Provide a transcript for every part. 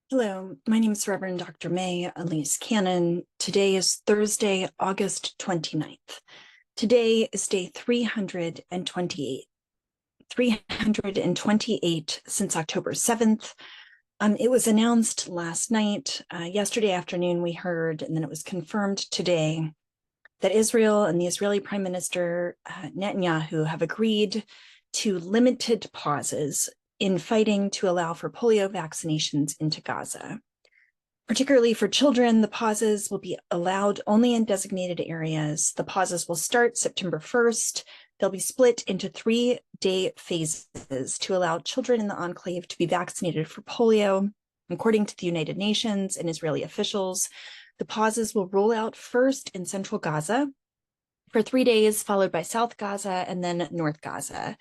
Hello, my name is Reverend Dr. May Elise Cannon. Today is Thursday, August 29th. Today is day 328. 328 since October 7th. It was announced last night. Yesterday afternoon, we heard, and then it was confirmed today, that Israel and the Israeli Prime Minister Netanyahu have agreed to limited pauses in fighting to allow for polio vaccinations into Gaza. Particularly for children, the pauses will be allowed only in designated areas. The pauses will start September 1st. They'll be split into 3-day phases to allow children in the enclave to be vaccinated for polio. According to the United Nations and Israeli officials, the pauses will roll out first in central Gaza for 3 days, followed by South Gaza and then North Gaza.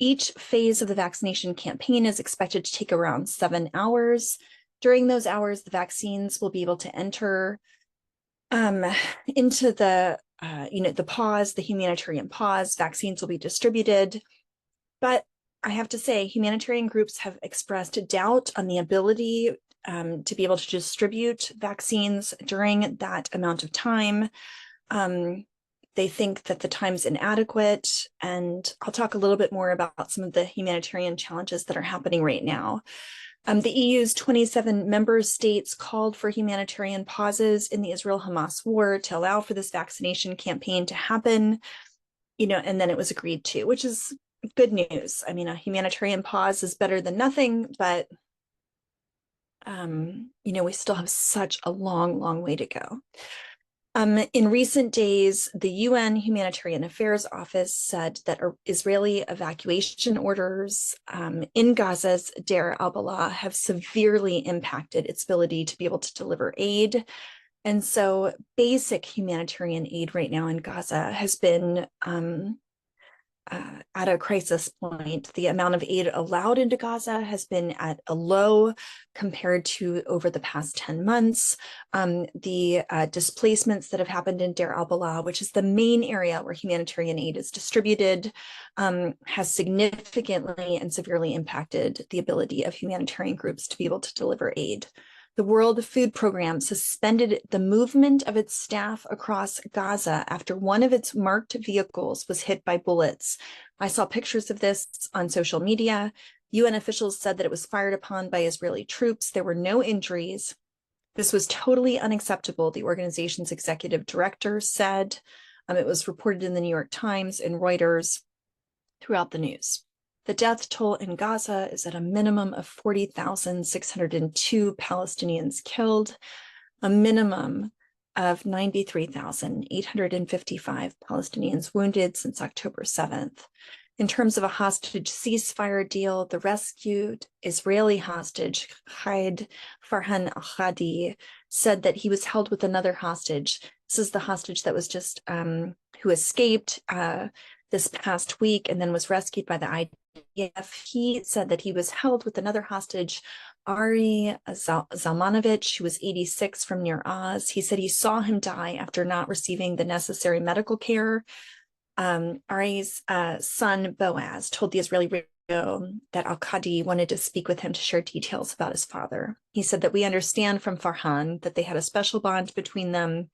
Each phase of the vaccination campaign is expected to take around 7 hours. During those hours, the vaccines will be able to enter into the pause, the humanitarian pause. Vaccines will be distributed. But I have to say, humanitarian groups have expressed doubt on the ability to be able to distribute vaccines during that amount of time. They think that the time's inadequate, and I'll talk a little bit more about some of the humanitarian challenges that are happening right now. The EU's 27 member states called for humanitarian pauses in the Israel-Hamas war to allow for this vaccination campaign to happen, and then it was agreed to, which is good news. I mean, a humanitarian pause is better than nothing, but we still have such a long, long way to go. In recent days, the UN Humanitarian Affairs Office said that Israeli evacuation orders in Gaza's Deir al-Balah have severely impacted its ability to be able to deliver aid. And so basic humanitarian aid right now in Gaza has been at a crisis point. The amount of aid allowed into Gaza has been at a low compared to over the past 10 months. The displacements that have happened in Deir al-Balah, which is the main area where humanitarian aid is distributed, has significantly and severely impacted the ability of humanitarian groups to be able to deliver aid. The World Food Program suspended the movement of its staff across Gaza after one of its marked vehicles was hit by bullets. I saw pictures of this on social media. UN officials said that it was fired upon by Israeli troops. There were no injuries. This was totally unacceptable, the organization's executive director said. It was reported in the New York Times and Reuters throughout the news. The death toll in Gaza is at a minimum of 40,602 Palestinians killed, a minimum of 93,855 Palestinians wounded since October 7th. In terms of a hostage ceasefire deal, the rescued Israeli hostage, Khalid Farhan al-Hadi, said that he was held with another hostage. This is the hostage that was just, who escaped this past week and then was rescued by the IDF. He said that he was held with another hostage, Ari Zalmanovich, who was 86 from near Oz. He said he saw him die after not receiving the necessary medical care. Ari's son, Boaz, told the Israeli radio that al-Qadi wanted to speak with him to share details about his father. He said that we understand from Farhan that they had a special bond between them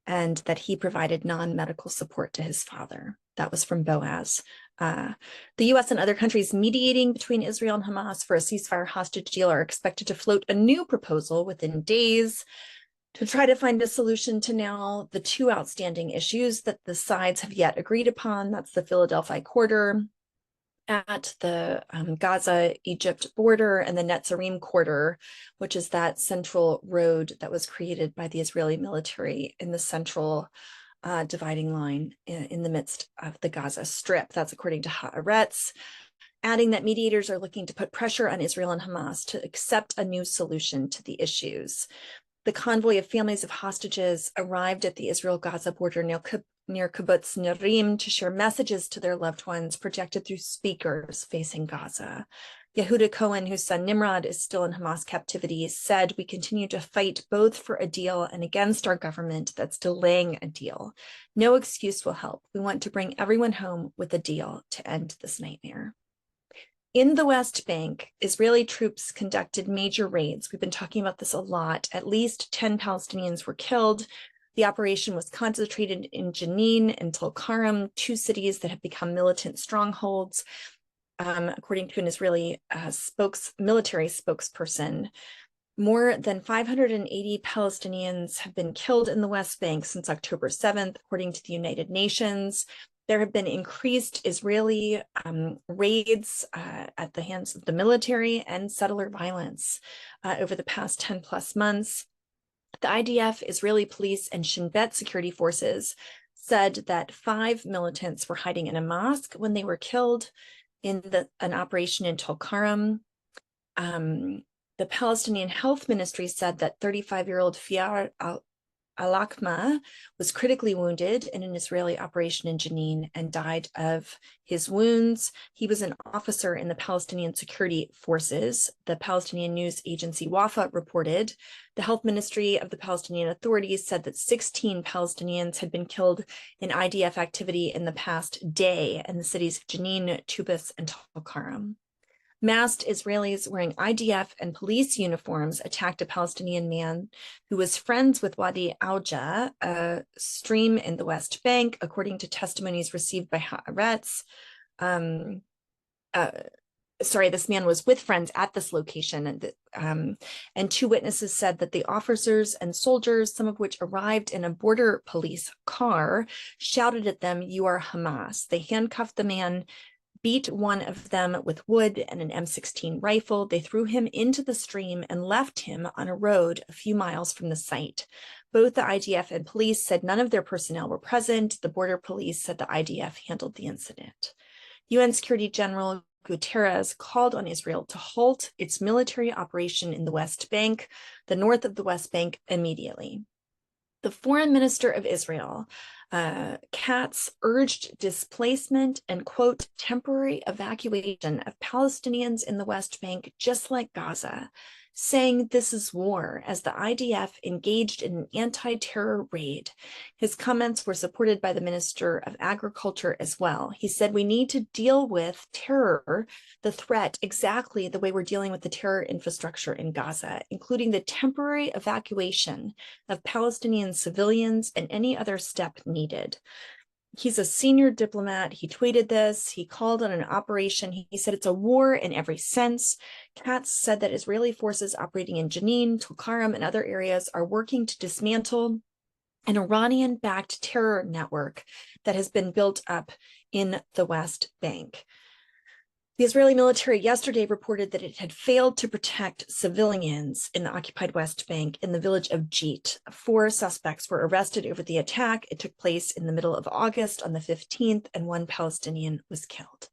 and that he provided non-medical support to his father. That was from Boaz. The US and other countries mediating between Israel and Hamas for a ceasefire hostage deal are expected to float a new proposal within days to try to find a solution to now the two outstanding issues that the sides have yet agreed upon. That's the Philadelphia corridor at the Gaza-Egypt border and the Netzarim corridor, which is that central road that was created by the Israeli military in the central dividing line in the midst of the Gaza Strip. That's according to Haaretz, adding that mediators are looking to put pressure on Israel and Hamas to accept a new solution to the issues. The convoy of families of hostages arrived at the Israel-Gaza border near Kibbutz Nerim to share messages to their loved ones projected through speakers facing Gaza. Yehuda Cohen, whose son Nimrod is still in Hamas captivity, said, "We continue to fight both for a deal and against our government that's delaying a deal. No excuse will help. We want to bring everyone home with a deal to end this nightmare." In the West Bank, Israeli troops conducted major raids. We've been talking about this a lot. At least 10 Palestinians were killed. The operation was concentrated in Jenin and Tulkarm, two cities that have become militant strongholds, according to an Israeli military spokesperson. More than 580 Palestinians have been killed in the West Bank since October 7th, according to the United Nations. There have been increased Israeli raids at the hands of the military and settler violence over the past 10 plus months. The IDF, Israeli police, and Shin Bet security forces said that 5 militants were hiding in a mosque when they were killed in an operation in Tulkarm. The Palestinian Health Ministry said that 35-year-old Fiar al-Akma was critically wounded in an Israeli operation in Jenin and died of his wounds. He was an officer in the Palestinian security forces. The Palestinian news agency Wafa reported the health ministry of the Palestinian authorities said that 16 Palestinians had been killed in IDF activity in the past day in the cities of Jenin, Tubas, and Tulkarm. Masked Israelis wearing IDF and police uniforms attacked a Palestinian man who was friends with Wadi Auja, a stream in the West Bank, according to testimonies received by Haaretz. This man was with friends at this location, and 2 witnesses said that the officers and soldiers, some of which arrived in a border police car, shouted at them, "You are Hamas." They handcuffed the man, beat one of them with wood and an M16 rifle. They threw him into the stream and left him on a road a few miles from the site. Both the IDF and police said none of their personnel were present. The border police said the IDF handled the incident. UN Security General Guterres called on Israel to halt its military operation in the West Bank, the north of the West Bank, immediately. The foreign minister of Israel, Katz, urged displacement and, quote, temporary evacuation of Palestinians in the West Bank, just like Gaza, saying this is war as the IDF engaged in an anti-terror raid. His comments were supported by the Minister of Agriculture as well. He said we need to deal with terror, the threat, exactly the way we're dealing with the terror infrastructure in Gaza, including the temporary evacuation of Palestinian civilians and any other step needed. He's a senior diplomat. He tweeted this. He called on an operation. He said it's a war in every sense. Katz said that Israeli forces operating in Jenin, Tulkarm, and other areas are working to dismantle an Iranian-backed terror network that has been built up in the West Bank. The Israeli military yesterday reported that it had failed to protect civilians in the occupied West Bank in the village of Jit. 4 suspects were arrested over the attack. It took place in the middle of August on the 15th, and 1 Palestinian was killed.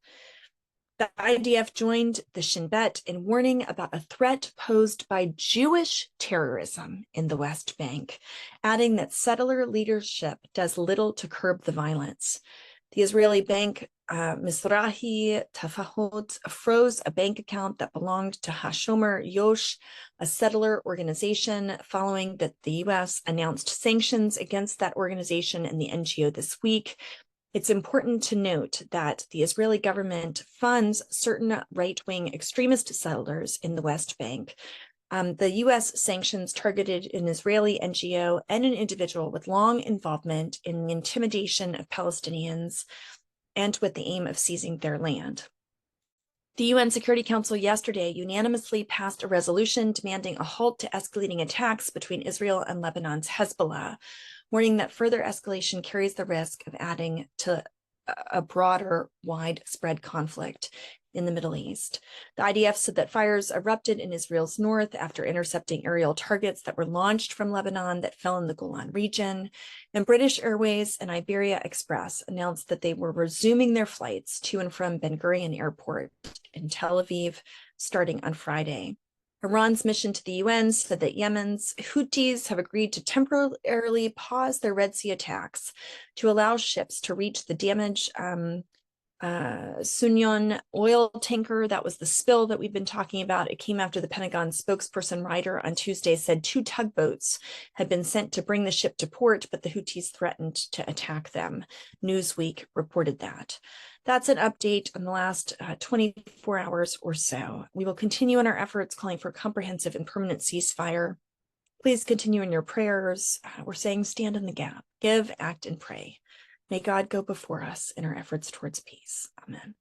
The IDF joined the Shin Bet in warning about a threat posed by Jewish terrorism in the West Bank, adding that settler leadership does little to curb the violence. The Israeli bank Mizrahi Tafahot froze a bank account that belonged to Hashomer Yosh, a settler organization, following that the U.S. announced sanctions against that organization and the NGO this week. It's important to note that the Israeli government funds certain right-wing extremist settlers in the West Bank. The U.S. sanctions targeted an Israeli NGO and an individual with long involvement in the intimidation of Palestinians and with the aim of seizing their land. The UN Security Council yesterday unanimously passed a resolution demanding a halt to escalating attacks between Israel and Lebanon's Hezbollah, warning that further escalation carries the risk of adding to a broader, widespread conflict in the Middle East. The IDF said that fires erupted in Israel's north after intercepting aerial targets that were launched from Lebanon that fell in the Golan region. And British Airways and Iberia Express announced that they were resuming their flights to and from Ben Gurion Airport in Tel Aviv starting on Friday. Iran's mission to the UN said that Yemen's Houthis have agreed to temporarily pause their Red Sea attacks to allow ships to reach the damaged Sunyon oil tanker, that was the spill that we've been talking about. It came after the Pentagon spokesperson Ryder on Tuesday said 2 tugboats had been sent to bring the ship to port, but the Houthis threatened to attack them. Newsweek reported that. That's an update on the last 24 hours or so. We will continue in our efforts calling for comprehensive and permanent ceasefire. Please continue in your prayers. We're saying stand in the gap, give, act, and pray. May God go before us in our efforts towards peace. Amen.